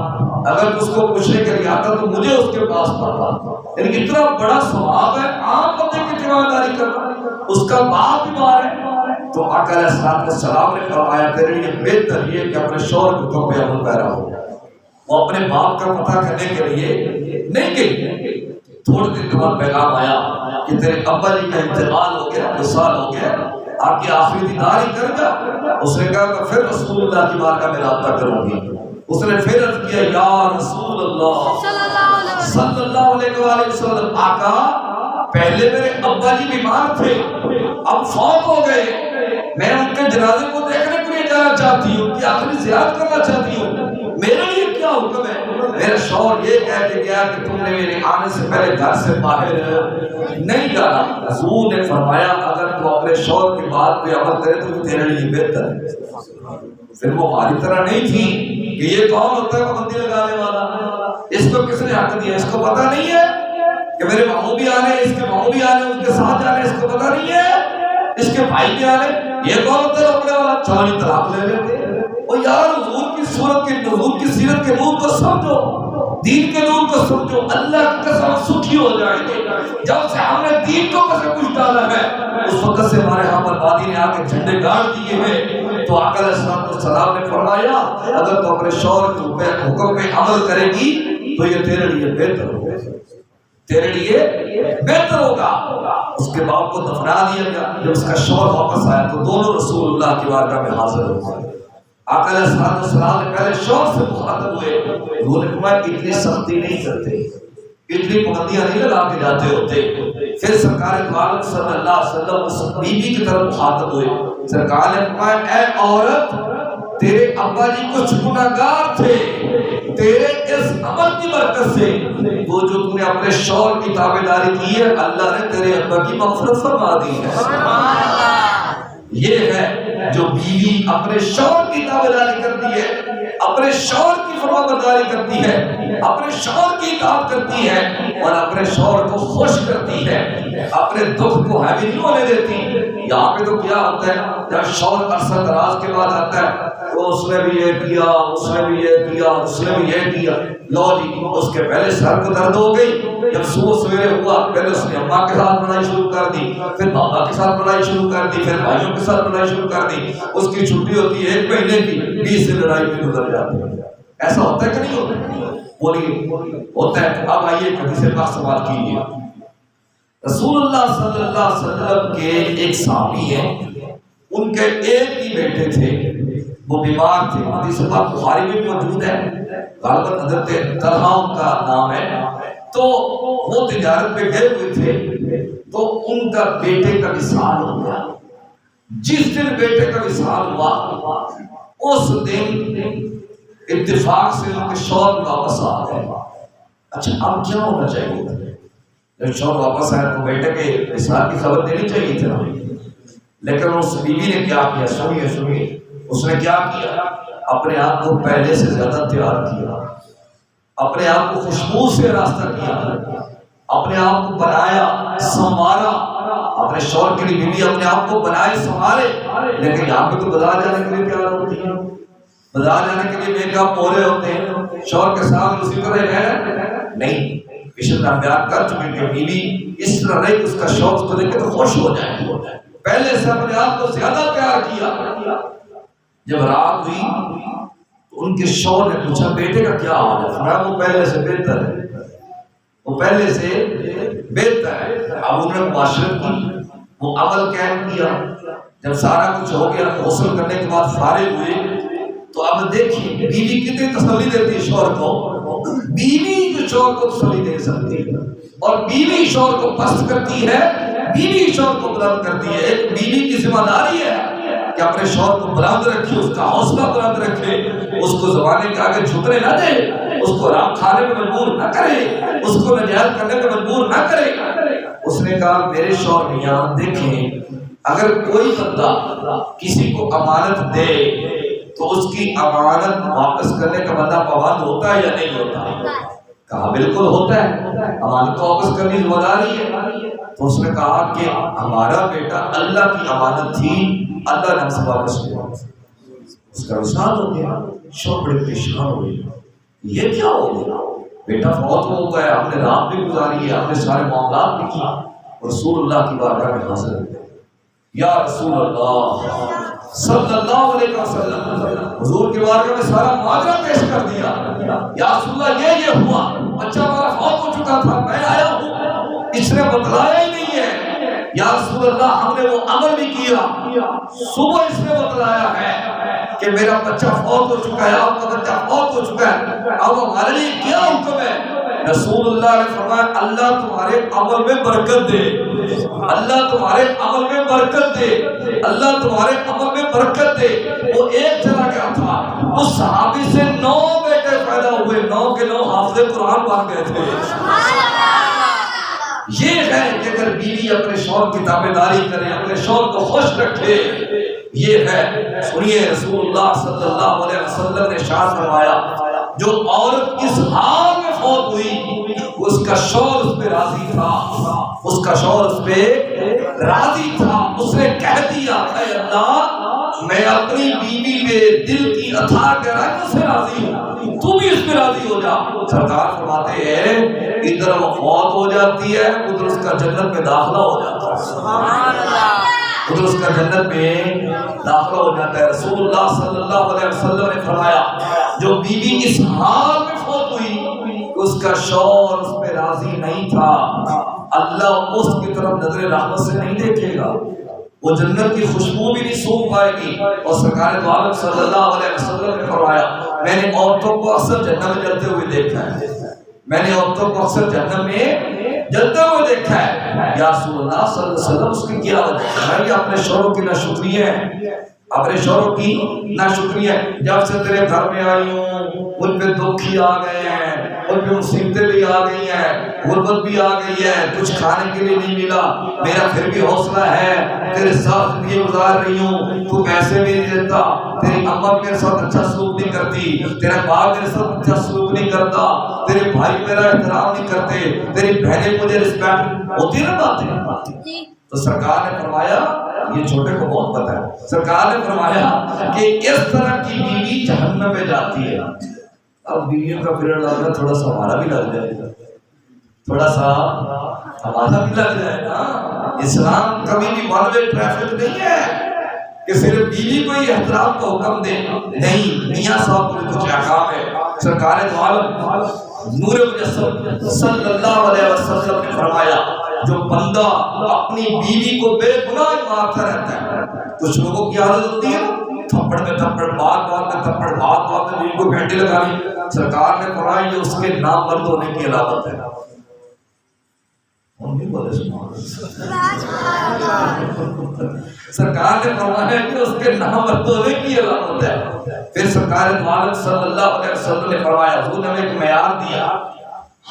اگر اس کو پوچھنے کے لیے آتا تو مجھے اس کے پاس پڑتا. یعنی اتنا بڑا ثواب ہے عام بندے کی تیمارداری کرنا. اس کا باپ بیمار ہے تو آقا علیہ السلام نے فرمایا تیرے لیے بہتر یہ کہ اپنے شوہر کے حکم پہ عمل پیرا ہو. وہ اپنے باپ کا پتہ کرنے کے لیے نہیں گئی. تھوڑے دن کے بعد پیغام آیا کہ تیرے ابا جی کا انتقال ہو گیا، وصال ہو گیا، آپ کی آخری دیدار ہی کر گا. اس نے کہا کہ پھر رسول اللہ کی بارگاہ میں رابطہ کروں گی. اس نے پھر عرض کیا یا رسول اللہ صلی اللہ علیہ وآلہ وسلم، آقا پہلے میرے ابا جی بیمار تھے، اب فوت ہو گئے، میں ان کے جنازے کو دیکھنے کے لیے جانا چاہتی ہوں، کہ آخری زیارت کرنا چاہتی ہوں، میرے لیے کیا حکم ہے؟ میرا شوہر یہ کہہ کے گیا کہ تم نے میرے آنے سے پہلے گھر سے باہر نہیں جانا. حضور نے فرمایا اگر تو اپنے شوہر کی بات پہ عمل کرے تو تیرے لیے بہتر ہے. پھر وہ ہماری طرح نہیں تھی کہ یہ کون ہوتا ہے پابندی لگانے والا، اس کو کس نے حق دیا، اس کو پتہ نہیں ہے کہ میرے ماموں بھی آنے، اس کے ماموں بھی آنے، اس کے ساتھ جانے، اس کو پتہ نہیں ہے اس کے بھائی بھی آنے. یہ کون ہوتا ہے روکنے والا؟ چوری طلاق لے لیتے. اور یار حضور کی صورت کے حضور کی سیرت کے نور کو سمجھو، دین کے نور کو سمجھو، اللہ کی قسم سکھی ہو جائیں گے. جب سے ہم نے دین کو کسے کچھ ڈالا ہے اس وقت سے ہمارے ہاں بربادی نے آ کے جھنڈے گاڑ دیے ہیں. تو آقا علیہ السلام نے فرمایا اگر تو اپنے شوہر کے حکم پہ عمل کرے گی تو یہ تیرے لیے بہتر ہوگا، تیرے لیے بہتر ہوگا. اس کے باپ کو دفنا دیا گیا. جب اس کا شوہر واپس آیا تو دونوں رسول اللہ کی بارگاہ میں حاضر ہو گئے. آقا علیہ السلام نے پہلے شوہر سے مخاطب ہوئے، انہوں نے فرمایا اتنی سختی نہیں کرتے، اتنی پابندیاں نہیں لگا کے جاتے ہوتے. پھر سرکار عالم صلی اللہ علیہ وسلم اس بیوی کی طرف مخاطب ہوئے. سرکار نے فرمایا اے عورت تیرے ابا جی کچھ گناہگار تھے، تیرے اس عمل کی برکت سے وہ جو تم نے اپنے شوہر کی تابعداری کی ہے اللہ نے تیرے ابا کی مغفرت فرما دی ہے. یہ ہے جو بیوی اپنے شوہر کی تابعداری کرتی ہے اپنے شوہر کی فرما برداری کرتی ہے، اپنے شوہر کی اطاعت کرتی ہے اور اپنے شوہر کو خوش کرتی ہے، اپنے دکھ کو ہیوی نہیں ہونے دیتی۔ یہاں پہ تو کیا ہوتا ہے، جب شوہر عرصہ دراز کے بعد آتا ہے تو اس نے بھی یہ کیا، اس نے بھی یہ کیا، اس نے بھی یہ کیا، لو جی اس کے پہلے سر کو درد ہو گئی، جب صبح سویرے ہوا پہلے اس نے اماں کے ساتھ لڑائی شروع کر دی، پھر بابا کے ساتھ لڑائی شروع کر دی، پھر بھائیوں کے ساتھ لڑائی شروع کر دی، اس کی چھٹی ہوتی ہے 1 مہینے کی، 20 سے لڑائی میں گزر جاتی ہے۔ ایسا ہوتا ہے کہ نہیں ہوتا؟ بولیے ہوتا ہے۔ اب آئیے حدیث پاک سے بات کیجیے۔ رسول اللہ صلی اللہ علیہ وسلم کے ایک صحابی ہیں، ان کے ایک ہی بیٹے تھے، وہ بیمار تھے، حدیث پاک بخاری میں موجود ہے، غالباً حضرت طلحہ ان کا نام ہے۔ تو وہ تجارت پہ گئے ہوئے تھے تو ان کا بیٹے کا وصال ہو گیا۔ جس دن بیٹے کا وصال ہوا اس دن اتفاق سے ان کے شوہر واپس آ گئے۔ اچھا اب کیا ہونا چاہیے تھا؟ جب شوہر واپس آئے تو بیٹے کے وصال کی خبر دینی چاہیے تھی، لیکن اس بیوی نے کیا کیا؟ سنیے اس نے کیا کیا؟ اپنے آپ کو پہلے سے زیادہ تیار کیا، اپنے آپ کو خوشبو سے راستہ کیا، اپنے آپ کو بنایا سنوارا۔ اپنے شوہر کے لیے بیوی اپنے آپ کو بنائے سنوارے، لیکن یہاں پہ تو بازار جانے کے لیے تیار ہوتی ہے، بازار جانے کے لیے میک اپ ہو رہے ہوتے ہیں، شوہر کے ساتھ اسی طرح رہنا نہیں۔ پچھلے بیان کر چکے کہ بیوی اس طرح رہی اس کا شوق اس کو دیکھ کے تو خوش ہو جائے، پہلے سے اپنے آپ کو زیادہ پیار کیا۔ جب رات ہوئی تو ان کے شوہر نے پوچھا بیٹے کا کیا حال ہے؟ فرمایا وہ پہلے سے بہتر ہے، وہ پہلے سے بہتر ہے۔ اب انہوں نے معاشرت کی، وہ عمل قائم کیا۔ جب سارا کچھ ہو گیا، غسل کرنے کے بعد فارغ ہوئے تو اب دیکھیے بیوی کتنی تسلی دیتی ہے شوہر کو۔ بیوی جو شوہر کو تسلی دے سکتی ہے، اور بیوی شوہر کو پست کرتی ہے، بیوی شوہر کو بلند کرتی ہے۔ ایک بیوی کی ذمہ داری ہے کہ اپنے شوہر کو بلند رکھے، اس کا حوصلہ بلند رکھے، اس کو زمانے کے آگے جھکنے نہ دے، اس کو رام کھانے میں مجبور نہ کرے، اس کو نجائز کرنے میں مجبور نہ کرے۔ اس نے کہا میرے شوہر میاں دیکھیں، اگر کوئی بندہ کسی کو امانت دے تو اس کی امانت واپس کرنے کا بندہ پابند ہوتا ہے یا نہیں ہوتا؟ کہا بالکل ہوتا ہے، امانت کو واپس کرنی ذمہ داری ہے۔ تو اس نے کہا کہ ہمارا بیٹا اللہ کی امانت تھی، اللہ نے ہم سے واپس کیا، اس کا وصال ہو گیا۔ شوہر بڑے پریشان ہوئے، یہ کیا ہو گیا؟ بیٹا فوت ہو گیا، ہم نے رات بھی گزاری ہے، ہم نے سارے معاملات بھی کیا۔ رسول اللہ کی بارگاہ میں حاضر ہوئے، یا رسول اللہ صلی اللہ علیہ وسلم، حضور کی بارگاہ میں سارا ماجرا پیش کر دیا۔ یا رسول اللہ یہ ہوا، بچہ ہمارا فوت ہو چکا تھا، میں آیا ہوں، اس نے بتلایا ہی نہیں ہے۔ یا رسول اللہ ہم نے وہ عمل بھی کیا، صبح اس نے بتلایا ہے کہ میرا بچہ فوت ہو چکا ہے، آپ کا بچہ فوت ہو چکا ہے، اب ہمارے لیے کیا حکم ہے؟ رسول اللہ نے فرمایا اللہ تمہارے عمل میں برکت دے، اللہ تمہارے عمل میں برکت دے، اللہ تمہارے عمل میں برکت دے۔ وہ ایک چلا گیا تھا، اس صحابی سے 9 بیٹے پیدا ہوئے، 9 کے 9 حافظ قرآن بن گئے تھے۔ یہ ہے کہ اگر بیوی اپنے شوہر کی تابعداری کرے، اپنے شوہر کو خوش رکھے، یہ ہے۔ سنیے رسول اللہ صلی اللہ علیہ وسلم نے ارشاد فرمایا جو عورت اس حال میں فوت ہوئی اس کا شوہر اس پہ راضی تھا، اس کا شوہر اس پہ راضی تھا۔ اس نے کہہ دیا اے اللہ میں اپنی بیوی پہ دل کی اتھا گہرائیوں سے راضی ہوں، تو بھی اس پہ راضی ہو جا۔ سرکار فرماتے ہیں ادھر وہ فوت ہو جاتی ہے، ادھر اس کا جنت میں داخلہ ہو جاتا ہے، سبحان اللہ، ادھر اس کا جنت میں داخلہ ہو جاتا ہے۔ رسول اللہ صلی اللہ علیہ وسلم نے فرمایا جو بیوی اس حال میں فوت ہوئی اس کا شوہر اس پہ راضی نہیں تھا، اللہ اس کی طرف نظر رحمت سے نہیں دیکھے گا، وہ جنت کی خوشبو بھی نہیں سونگھ پائے گی۔ اور سرکار دو عالم صلی اللہ علیہ وسلم نے فرمایا میں نے عورتوں کو اکثر جہنم میں جلتے ہوئے دیکھا ہے، میں نے عورتوں کو اکثر جہنم میں جلتے ہوئے دیکھا ہے۔ یا رسول اللہ صلی اللہ علیہ وسلم اس کی کیا وجہ ہے؟ اپنے شوہروں کی ناشکری ہے، اپنے شوہروں کی ناشکری ہے۔ جب سے تیرے گھر میں آئی ہوں مجھ پہ دکھ ہی آ گئے ہیں، اور بھی مصیبتیں بھی آ گئی ہیں، غربت بھی آ گئی ہے، کچھ کھانے کے لیے نہیں ملا، میرا پھر بھی حوصلہ ہے، تیرے ساتھ زندگی گزار رہی ہوں، تو پیسے بھی نہیں دیتا، تیری اماں میرے ساتھ اچھا سلوک نہیں کرتی، تیرا باپ میرے ساتھ اچھا سلوک نہیں کرتا، تیرے بھائی میرا احترام نہیں کرتے، تیری بہنیں مجھے رسپیکٹ ہوتی نا باتیں۔ تو سرکار نے فرمایا، یہ چھوٹے کو بہت پتہ ہے، سرکار نے فرمایا کہ اس طرح کی بیوی جہنم میں جاتی ہے۔ اب بیویوں کا پیریڈ لگ رہا، تھوڑا سا ہمارا بھی لگ جائے گا، تھوڑا سا ہمارا بھی لگ جائے گا۔ اسلام کبھی بھی ون وے ٹریفک نہیں ہے کہ صرف بیوی کو ہی احترام کا حکم دے، نہیں، میاں صاحب کو کچھ احکام ہے۔ سرکار دو عالم نور مجسم صلی اللہ علیہ وسلم نے فرمایا، جو بندہ اپنی بیوی کو بے گناہ مارتا رہتا ہے، کچھ لوگوں کی عادت ہوتی ہے تھپڑ میں تھپڑ، بات بات میں تھپڑ، بات بات میں بیوی کو گھنٹی لگانی، سرکار نے فرمایا یہ اس کے نامرد ہونے کی علامت ہے۔ سرکار نے فرمایا کہ اس کے نامرد ہونے کی علامت ہے۔ پھر سرکار دو عالم صلی اللہ علیہ وسلم نے فرمایا، حضور نے ایک معیار دیا،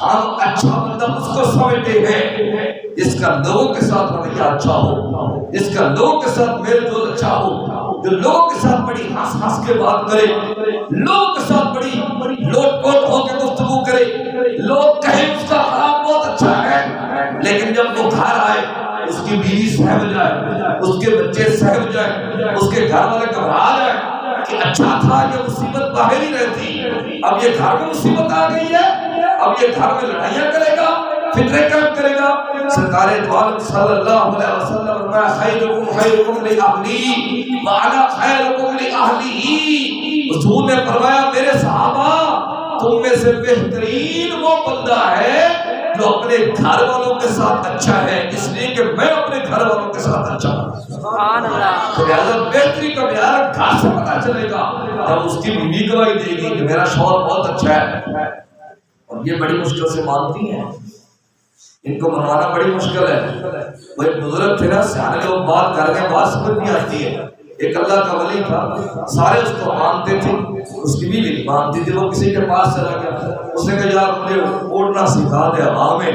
ہم اچھا بندہ اس کو سمجھتے ہیں جس کا لوگوں کے ساتھ رویہ اچھا ہو، جس کا لوگوں کے ساتھ میل جول اچھا ہو، جو لوگوں کے ساتھ بڑی ہنس ہنس کے بات کرے، لوگوں کے ساتھ بڑی لوٹ پوٹ ہو کے گفتگو کرے، لوگ کہیں اس کا خراب بہت اچھا ہے، لیکن جب وہ گھر آئے اس کی بیوی سہم جائے، اس کے بچے سہم جائے، اس کے گھر والے گھبرا جائے کہ اچھا تھا یہ مصیبت باہر ہی رہتی، اب یہ گھر میں مصیبت آ گئی ہے، اب یہ گھر میں لڑائیاں کرے گا، فتنے کام کرے گا۔ سرکار دو عالم صلی اللہ علیہ وسلم نے خیرکم خیرکم لأہلی وانا خیرکم لأہلی، حضور نے فرمایا میرے صحابہ تم میں سے بہترین وہ بندہ ہے جو اپنے گھر والوں کے ساتھ اچھا ہے، اس لیے کہ میں اپنے گھر والوں کے ساتھ اچھا ہوں۔ سبحان اللہ۔ تو لہذا بہتری کا معیار گھر سے پتہ چلے گا جب اس کی بیوی گواہی دے گی کہ میرا شوہر بہت اچھا ہے، اور یہ بڑی مشکل سے مانتی ہیں، ان کو منوانا بڑی مشکل ہے۔ وہ ایک بزرگ تھے نا، سیانے لوگ بات کر کے بات سمجھ نہیں آتی ہے، ایک اللہ کا ولی تھا، سارے اس کو مانتے تھے، اس کی بیوی نہیں مانتی تھی، وہ کسی کے پاس چلا گیا، اس نے کہا یار مجھے اڑنا سکھا دے ہوا میں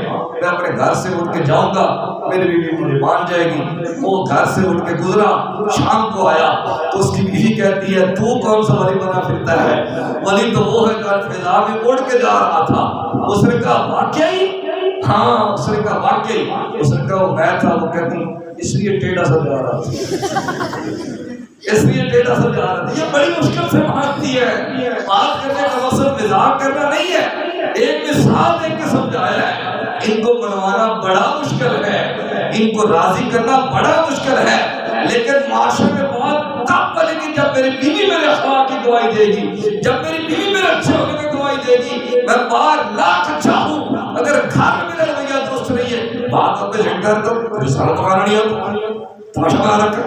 اپنے گھر سے اٹھ کے جاؤں گا، میری بیوی مجھے مان جائے گی۔ وہ گھر سے اٹھ کے گزرا، شام کو آیا تو اس کی بیوی کہتی ہے تو کون سا ولی بنا پھرتا ہے؟ ولی تو وہ ہے جو فضا میں اڑ کے جا رہا تھا۔ اس نے کہا واقعی؟ ہاں، اس نے کہا واقعی؟ اس نے کہا وہ میں تھا۔ وہ کہتی اس لیے ٹیڑھا سا جا رہا تھا، اس لیے ٹیڑھا سا جا رہا تھا۔ یہ بڑی مشکل سے مانتی ہے، بات کرنے کا مقصد مزاح کرنا نہیں ہے، ایک مثال دیکھ کے سمجھایا ہے۔ ان کو منوانا بڑا مشکل ہے، ان کو راضی کرنا بڑا مشکل ہے، لیکن معاشرے میں بہت کم بنے گی جب میری بیوی میرے اخلاق کی گواہی دے گی، جب میری بیوی میرے اچھے ہونے کی گواہی دے گی۔ میں باہر لاکھ اچھا ہوں، اگر گھر میں میرا رویہ درست نہیں ہے، بات اب میں جھنڈا تو رسالہ پکانا نہیں ہوتا، تماشا بنا رکھا،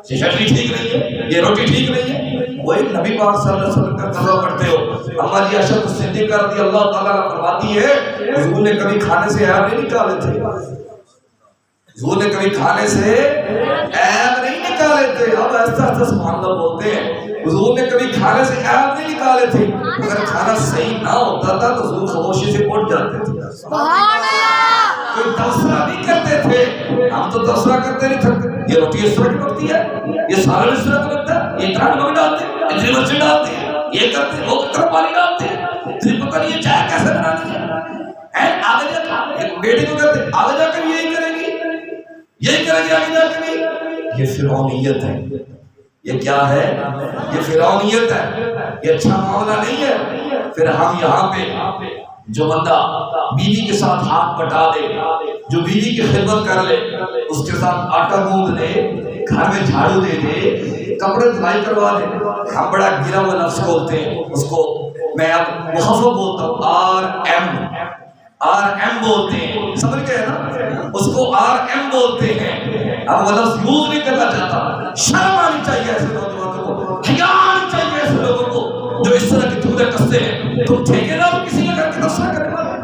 یہ چٹنی ٹھیک نہیں ہے، یہ روٹی ٹھیک نہیں ہے۔ وہ ایک نبی پاک صلی اللہ علیہ وسلم کا قضا پڑھتے ہو، اما جی عائشہ صدیقہ رضی اللہ تعالیٰ عنہا فرماتی ہے حضور نے کبھی کھانے سے عیب نہیں نکالے تھے، حضور نے کبھی کھانے سے عیب نہیں نکالے تھے۔ اب ایسا ایسا سبحان اللہ بولتے ہیں، حضور نے کبھی کھانے سے عیب نہیں نکالے تھے، اگر کھانا صحیح نہ ہوتا تھا تو حضور خاموشی سے اٹھ جاتے تھے، سبحان اللہ، کوئی تبصرہ نہیں کرتے تھے۔ ہم تو تبصرہ کرتے نہیں تھے، یہ روٹی اس طرح کی پکتی ہے، یہ سالن اس طرح کا لگتا ہے، یہ اتنا نمک ڈالتے ہیں، اتنی مرچیں ڈالتے ہیں، یہ کرتے ہیں، وہ کتنا پانی ڈالتے ہیں، تجھے پتہ نہیں یہ چائے کیسے بنانی ہے۔ آگے جا کے بیٹی کو کہتے ہیں آگے جا کر یہی کرے گی، یہی کرے گی آگے جا کے نہیں۔ یہ فرعونیت ہے، یہ کیا ہے؟ یہ فرعونیت ہے، یہ اچھا معاملہ نہیں ہے۔ پھر ہم یہاں پہ جو بندہ بیوی کے ساتھ ہاتھ بٹا دے، جو بیوی کی خدمت کر لے، اس کے ساتھ آٹا گوندھ لے، گھر میں جھاڑو دے دے، کپڑے دھلائی کروا دے، ہم بڑا گرا ہوا لفظ بولتے ہیں اس کو، میں اب مخفف بولتا ہوں، RM بولتے ہیں، سمجھ گئے نا، اس کو RM بولتے ہیں۔ اب وہ لفظ یوز نہیں کرنا چاہتا، شرم آنی چاہیے ایسے نوجوانوں کو، حیا آنی چاہیے ایسے لوگوں کو جو اس طرح کی جملے کستے ہیں۔ تم ٹھیکیدار کسی نے کر کے تبصرہ کرنے والے،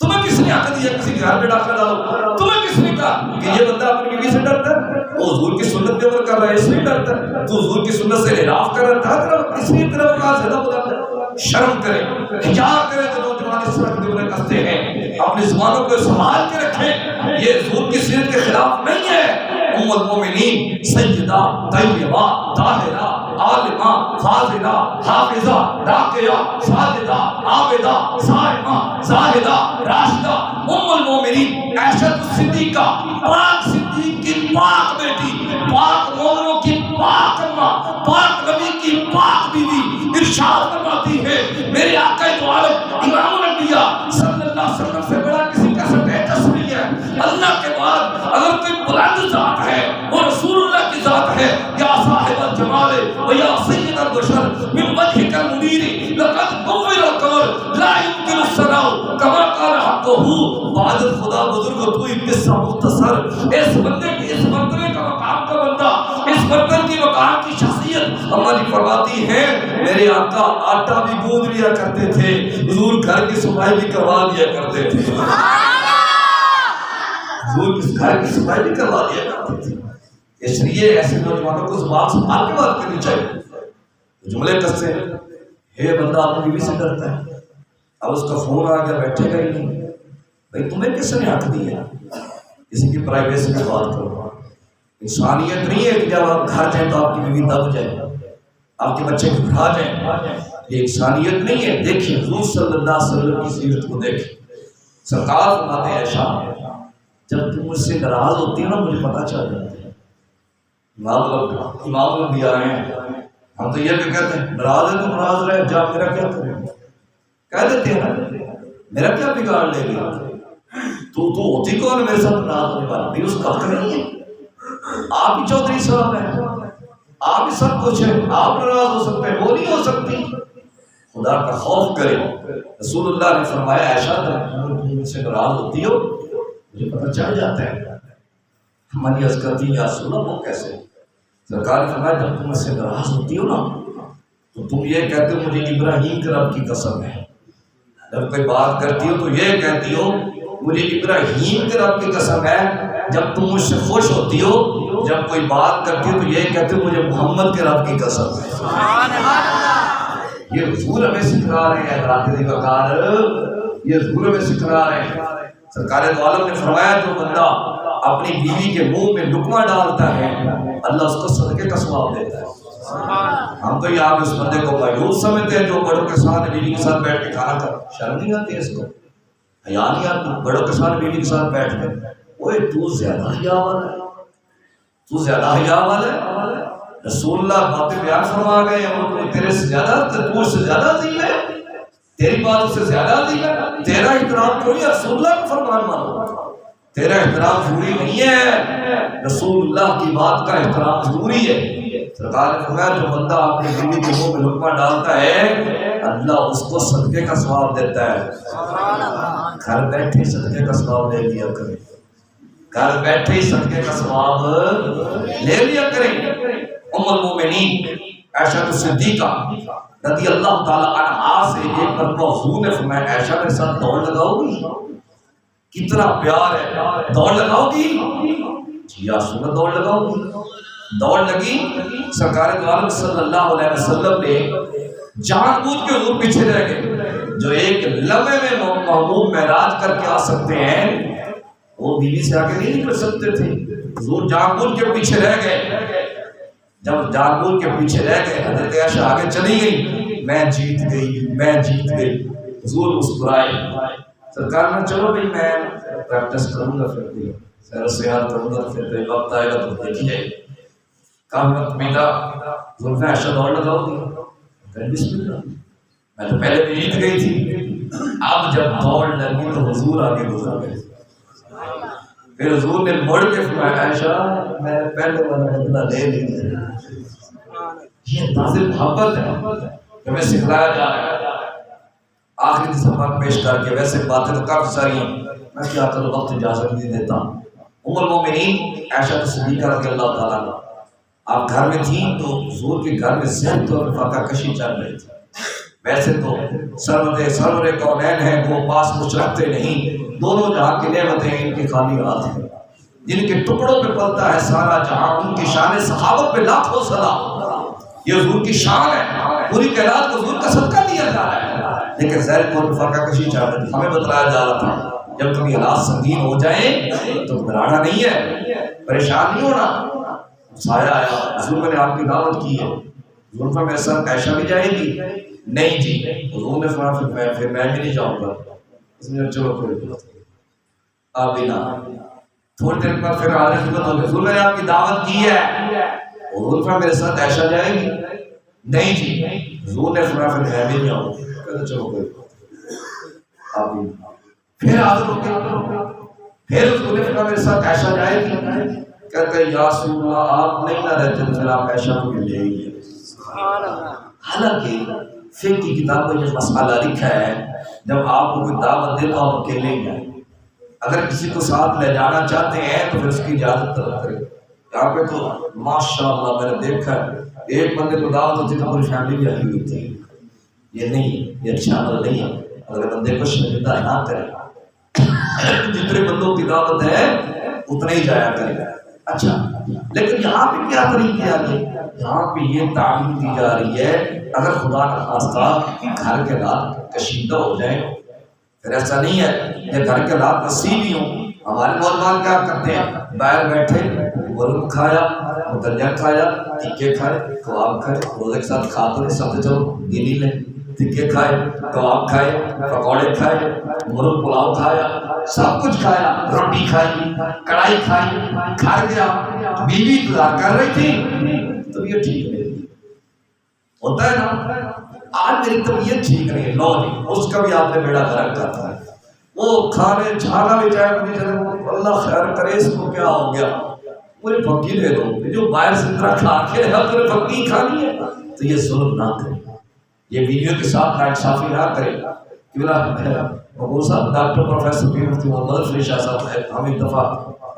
تمہیں کس نے حق دیا کسی کے گھر میں ڈاکہ ڈالو؟ تمہیں کس نے کہا کہ یہ بندہ اپنی بیوی سے ڈرتا ہے، وہ حضور کی سنت پہ عمل کر رہا ہے اس لیے ڈرتا ہے، تو حضور کی سنت سے انحراف کر رہا ہے اس لیے تیرا وقت زیادہ بتا ہے۔ شرم کرے، حیا کرے تو اپنی زبانوں کو سنبھال کے رکھیں، یہ حضور کی سیرت کے خلاف نہیں ہے۔ ام المومنین سیدہ طیبہ طاہرہ عالمہ فاضلہ حافظہ راقیہ ساجدہ عابدہ صائمہ زاہدہ راشدہ ام المومنین عائشہ صدیقہ، پاک صدیق کی پاک بیٹی، پاک مومنوں کی پاک اماں، پاک نبی کی پاک بیوی ارشاد فرماتی ہے میرے آقا دو عالم امام الانبیاء صلی اللہ علیہ وسلم سے بڑا کسی کا سٹیٹس نہیں ہے۔ اللہ کے بعد اگر کوئی بلند ذات ہے وہ رسول اللہ کی ذات ہے۔ یا صاحب الجمال و یا سید البشر من وجهك المنیر لقد نور القمر لا يمكن الثناء كما قال حقه بعد خدا بزرگ تو قصہ مختصر۔ اس بندے کی اس مرتبے کا مقام کا بندہ، اس مرتبے کی مقام کی شخصیت ہماری فرماتی ہے میرے آقا آٹا بھی گوندھ لیا کرتے تھے، حضور گھر کی صفائی بھی کروا دیا کرتے تھے، حضور کس گھر کی صفائی بھی کروا دیا کرتے تھے۔ اس لیے ایسے نوجوانوں کو زبان سنبھال کے بات کرنی چاہیے۔ جملے کسے ہے بندہ اپنی بیوی سے ڈرتا ہے، اب اس کا فون آ گیا بیٹھے گا ہی نہیں، بھائی تمہیں کس نے حق دیا کسی کی پرائیویسی میں بات کرو؟ انسانیت نہیں ہے کہ جب آپ گھر جائیں تو آپ کی بیوی دب جائے، آپ کے بچے گھبرا جائیں، یہ انسانیت نہیں ہے۔ دیکھیں حضور صلی اللہ علیہ وسلم کی سیرت کو دیکھیں، سرکار فرماتے ہیں عائشہ جب تم مجھ سے ناراض ہوتی ہے نا مجھے پتہ چل جاتا ہے۔ امام الانبیاء ہیں، ہم تو یہ بھی کہتے ہیں ناراض ہے تو ناراض رہے، جا میرا کیا کرے، کہہ دیتے ہیں میرا کیا بگاڑ لے گی، تو ہوتی کون میرے ساتھ ناراض ہونے والا، نہیں اس کا حق نہیں ہے۔ آپ ہی چودھری صاحب ہیں، آپ ہی سب کچھ ہیں، آپ ناراض ہو سکتے ہیں، وہ نہیں ہو سکتی۔ خدا کا خوف کرے۔ رسول اللہ نے فرمایا عائشہ تم مجھ سے ناراض ہوتی ہو مجھے پتہ چل جاتا ہے۔ ہماری عرض کرتی یا رسول اللہ وہ کیسے؟ سرکار نے فرمایا جب تم مجھ سے ناراض ہوتی ہو نا تو تم یہ کہتے ہو مجھے ابراہیم کے رب کی قسم ہے، جب کوئی بات کرتی ہو تو یہ کہتی ہو مجھے ابراہیم کے رب کی قسم ہے، جب تم مجھ سے خوش ہوتی ہو جب کوئی بات کرتی ہو تو یہ کہتے ہو مجھے محمد کے رب کی قسم ہے۔ یہ حضور ہمیں سکھا رہے ہیں حضرات دی وقار، یہ حضور ہمیں سکھا رہے ہیں۔ سرکار دو عالم نے فرمایا جو بندہ اپنی بیوی کے منہ میں لقمہ ڈالتا ہے اللہ اس کو صدقے کا ثواب دیتا ہے۔ ہم تو یہاں اس بندے کو مایوس سمجھتے ہیں جو بڑوں کے ساتھ بیوی کے ساتھ بیٹھ کے کھانا کھاتا، شرم نہیں آتی ہے اس کو، حیا نہیں آتی بڑوں کے ساتھ بیوی کے ساتھ بیٹھ کے؟ اوے تو زیادہ حیا والا ہے، تو زیادہ حیا والا ہے۔ رسول اللہ باتیں بیان فرما گئے ہیں تیرے سے زیادہ، تو سے زیادہ عظیم ہے، تیری بات اس سے زیادہ عظیم ہے، تیرا احترام کرو یا رسول اللہ کا فرمان مانو؟ تیرا احترام ضروری نہیں ہے، رسول اللہ کی بات کا احترام ضروری ہے۔ سرکار نے فرمایا جو بندہ اپنی بیوی کے منہ میں لقمہ ڈالتا ہے اللہ اس کو صدقے کا ثواب دیتا ہے۔ گھر بیٹھے صدقے کا ثواب لے لیا کریں، گھر بیٹھے ہی صدقے کا ثواب لے لیا کریں۔ ام المومنین عائشہ صدیقہ رضی اللہ تعالی عنہا سے ایک مرتبہ حضور نے فرمایا عائشہ میرے ساتھ دوڑ لگاؤ گی؟ کتنا پیار ہے، دوڑ لگاؤ گی؟ جی یا سنت دوڑ لگاؤ گی؟ دوڑ لگی۔ سرکار دو عالم صلی اللہ علیہ وسلم نے جان بوجھ کے حضور پیچھے رہ گئے، جو ایک لمحے میں محبوب معراج کر کے آ سکتے ہیں وہ بیوی سے آگے نہیں نکل سکتے تھے، حضور جان بوجھ کے پیچھے رہ گئے۔ جب جان بوجھ کے پیچھے رہ گئے حضرت عائشہ آگے چلی گئی، میں جیت گئی میں جیت گئی۔ حضور مسکرائے، سرکار نے چلو بھائی میں پریکٹس کروں گا، پھر بھی سیر و سیاحت کروں گا، پھر کوئی وقت آئے گا تو دیکھیے۔ کام وقت ملا، حضور نے عائشہ دوڑ لگاؤ گی؟ بسم اللہ، میں تو پہلے بھی جیت گئی تھی، اب جب دوڑ لگی تو حضور آگے گزر گئے۔ پھر حضور نے مڑ کے فرمایا عائشہ میں پہلے والا بدلہ لے لیا۔ یہ تازہ محبت ہے جو ہمیں سکھلایا جا رہا ہے۔ آخری سبق پیش کر کے، ویسے باتیں تو کافی ساری ہیں، میں کیا کروں وقت اجازت نہیں دیتا۔ ام المومنین عائشہ صدیقہ رضی اللہ تعالیٰ عنہا آپ گھر میں تھیں تو حضور کے گھر میں ذہن طور پر فاتحہ کشی چل رہی تھی۔ ویسے تو سرور کونین ہیں وہ پاس کچھ رکھتے نہیں، دونوں جہاں کی نعمتیں ان کے خالی ہاتھ ہیں، جن کے ٹکڑوں پہ پلتا ہے سارا جہاں، ان کی شان صحابت پہ لاکھوں سلام۔ یہ حضور کی شان ہے، پوری کائنات کو حضور کا صدقہ دیا جا رہا ہے، لیکن ظاہر طور پر فاتحہ کشی چل رہی تھی۔ ہمیں بتلایا جا رہا تھا جب کبھی حالات سنگین ہو جائیں تو گھبرانا نہیں ہے، پریشان نہیں ہونا۔ سایہ آیا، حضور میں نے آپ کی دعوت کی ہے، حضور پر میرے ساتھ عائشہ بھی جائے گی؟ نہیں جی۔ حضور نے فرمایا پھر میں بھی نہیں جاؤں گا۔ اس نے چلو کوئی بات نہیں، آپ بھی نہ۔ تھوڑی دیر بعد پھر حالت خدمت ہو گئی، حضور میں نے آپ کی دعوت کی ہے، حضور پر میرے ساتھ عائشہ جائے گی؟ نہیں جی۔ حضور نے فرمایا پھر میں بھی نہیں آؤں گا۔ کہتے چلو کوئی بات نہیں، آپ بھی۔ پھر حاضر ہو گیا، پھر حضور نے فرمایا میرے ساتھ عائشہ جائے گی؟ کہتے یا رسول اللہ آپ نہیں نہ رہتے تو پھر آپ عائشہ کو بھی لے گئے۔ حالانکہ فقہ کی کتابوں میں یہ مسئلہ لکھا ہے جب آپ کو کوئی دعوت دے تو آپ اکیلے ہی جائیں، اگر کسی کو ساتھ لے جانا چاہتے ہیں تو پھر اس کی اجازت طلب کریں۔ یہاں پہ تو ماشاءاللہ میں نے دیکھا ایک بندے کو دعوت ہوتی تو پوری فیملی بھی آئی ہوئی تھی۔ یہ نہیں، یہ اچھا عمل نہیں ہے۔ اگر بندے کو شرمندہ نہ کرے، جتنے بندوں کی دعوت ہے اتنے ہی جایا کرے۔ اچھا، لیکن یہاں پہ کیا طریقے آگے؟ یہاں پہ یہ تعلیم دی جا رہی ہے اگر خدا نہ خواستہ گھر کے رات کشیدہ ہو جائیں، پھر ایسا نہیں ہے کہ گھر کے رات نصیب ہی ہوں۔ ہمارے نوجوان کیا کرتے ہیں، باہر بیٹھے غلم کھایا، مدلیہ کھایا، ٹکے کھائے، کباب کھائے، روزے کے ساتھ کھاتے ہیں، سب چلو گنی لیں، ٹکے کھائے، کباب کھائے، پکوڑے کھائے، مرغ پلاؤ کھایا، سب کچھ کھایا، روٹی کھائی، کڑھائی کھائی، گھر گیا، بیوی انتظار کر رہی تھی، تو یہ ٹھیک نہیں ہوتا ہے نا۔ آج میری طبیعت ٹھیک نہیں ہے، لو جی اس کا بھی آپ نے بیڑا غرق کرتا ہے، وہ کھانے چھانا بھی چاہے مجھے چلے، اللہ خیر کرے اس کو کیا ہو گیا، مجھے پھکی دے دو، جو باہر سے طرح کھا کے اب تمہیں پھکی کھانی ہے، تو یہ ظلم نہ کرے، یہ بیویوں کے ساتھ ناانصافی نہ کرے۔ کیوں نہ مقبول صاحب ڈاکٹر پروفیسر پیر مفتی محمد علی شاہ صاحب ہے، ہم ایک دفعہ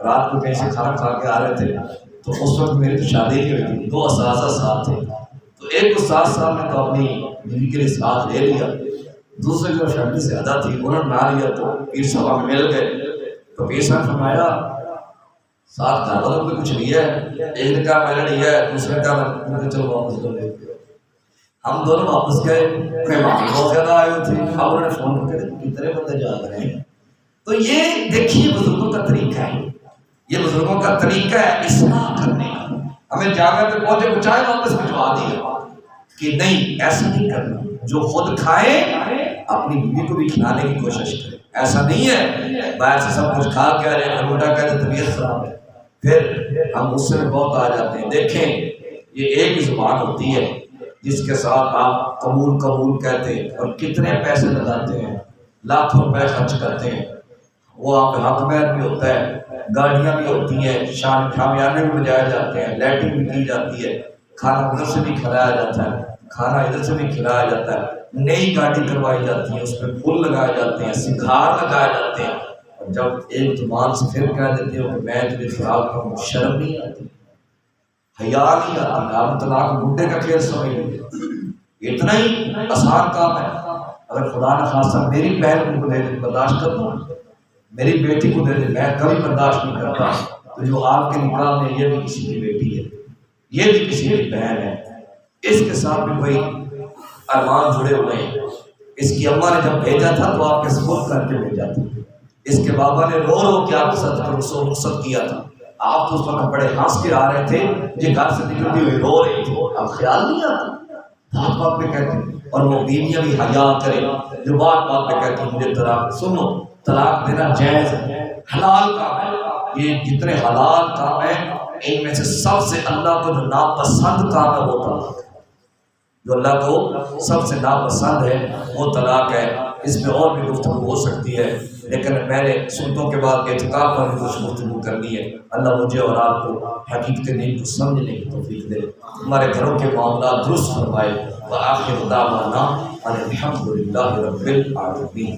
رات کو کہیں سے کھانا کھا کے آ رہے تھے، تو اس وقت میری تو شادی نہیں ہوئی تھی، 2 اساتذہ ساتھ تھے، تو ایک استاد صاحب نے تو اپنی بیوی کے لیے ساتھ لے لیا، دوسرے جو فیملی سے زیادہ تھی انہوں نے نہ لیا، تو پیر صاحب ہمیں مل گئے، تو پیر صاحب فرمایا ساتھ گھر والوں کو کچھ لیا ہے؟ ایک نے کہا میں نے لیا ہے، دوسرے نے کہا میں نے چلو واپس کر لے۔ ہم دونوں واپس گئے، کوئی وہاں بہت زیادہ آئے ہوئے تھے، اب انہوں نے فون کر کے کتنے بندے جا رہے ہیں۔ تو یہ دیکھیے بزرگوں کا طریقہ ہے، یہ بزرگوں کا طریقہ ہے اصلاح کرنے کا۔ ہمیں جامعہ پہ پہنچے بچائے واپس بھجوا دیا کہ نہیں ایسا نہیں کرنا، جو خود کھائے اپنی بیوی کو بھی کھلانے کی کوشش کرے، ایسا نہیں ہے باہر سے سب کچھ کھا کے آ رہے ہیں، الٹا کہتے طبیعت خراب ہے، پھر ہم غصے میں بہت آ جاتے ہیں۔ دیکھیں یہ ایک زبان ہوتی ہے جس کے ساتھ آپ قبول قبول کہتے ہیں اور کتنے پیسے لگاتے ہیں، لاکھوں روپے خرچ کرتے ہیں، وہ آپ حق مہر بھی ہوتا ہے، گاڑیاں بھی ہوتی ہیں، شامیانے بھی بجائے جاتے ہیں، لائٹنگ بھی کی جاتی ہے، کھانا ادھر سے بھی کھلایا جاتا ہے، کھانا ادھر سے بھی کھلایا جاتا ہے، نئی گاڑی کروائی جاتی ہے، اس پہ پھول لگائے جاتے ہیں، سنگھار لگائے جاتے ہیں، اور جب ایک زبان سے پھر کہہ دیتے ہو کہ میں تجھے فراق کروں، شرم نہیں آتی، حیا نہیں آتی، آپ طلاق بڈھے کا کھیل سمجھ لیجیے، اتنا ہی آسان کام ہے۔ اگر خدا نہ خواستہ میری بہن کو دے دے برداشت کر دوں، میری بیٹی کو دے دے میں کبھی برداشت نہیں کرتا، تو جو آپ کے نکاح میں یہ بھی کسی کی بیٹی ہے، یہ بھی کسی کی بہن ہے، اس کے ساتھ بھی کوئی ارمان جڑے ہوئے ہیں۔ اس کی اماں نے جب بھیجا تھا تو آپ کے سپرد کر کے بھیجا تھا، اس کے بابا نے رو رو کے آپ کے ساتھ رخصت کیا تھا، آپ تو اس وقت بڑے ہنس کے آ رہے تھے، یہ گھر سے نکلتی ہوئی رو رہی تھی، اب خیال نہیں آتا، بات بات پہ کہتے ہیں، اور وہ بیویاں بھی حیا کرے جو بات بات پہ کہتی ہیں مجھے طلاق، سنو طلاق دینا جائز ہے، حلال کام ہے، یہ جتنے حلال کام ہیں ان میں سے سب سے اللہ کو جو ناپسند کام ہے وہ طلاق ہے، جو اللہ کو سب سے ناپسند ہے وہ طلاق ہے۔ اس میں اور بھی گفتگو ہو سکتی ہے، لیکن میں نے سنتوں کے بعد اعتکاف پر بھی کچھ گفتگو کرنی ہے۔ اللہ مجھے اور آپ کو حقیقت دین کو سمجھنے کی توفیق دے، ہمارے گھروں کے معاملات درست فرمائے۔ وآخر دعوانا ان الحمد للہ رب العالمین۔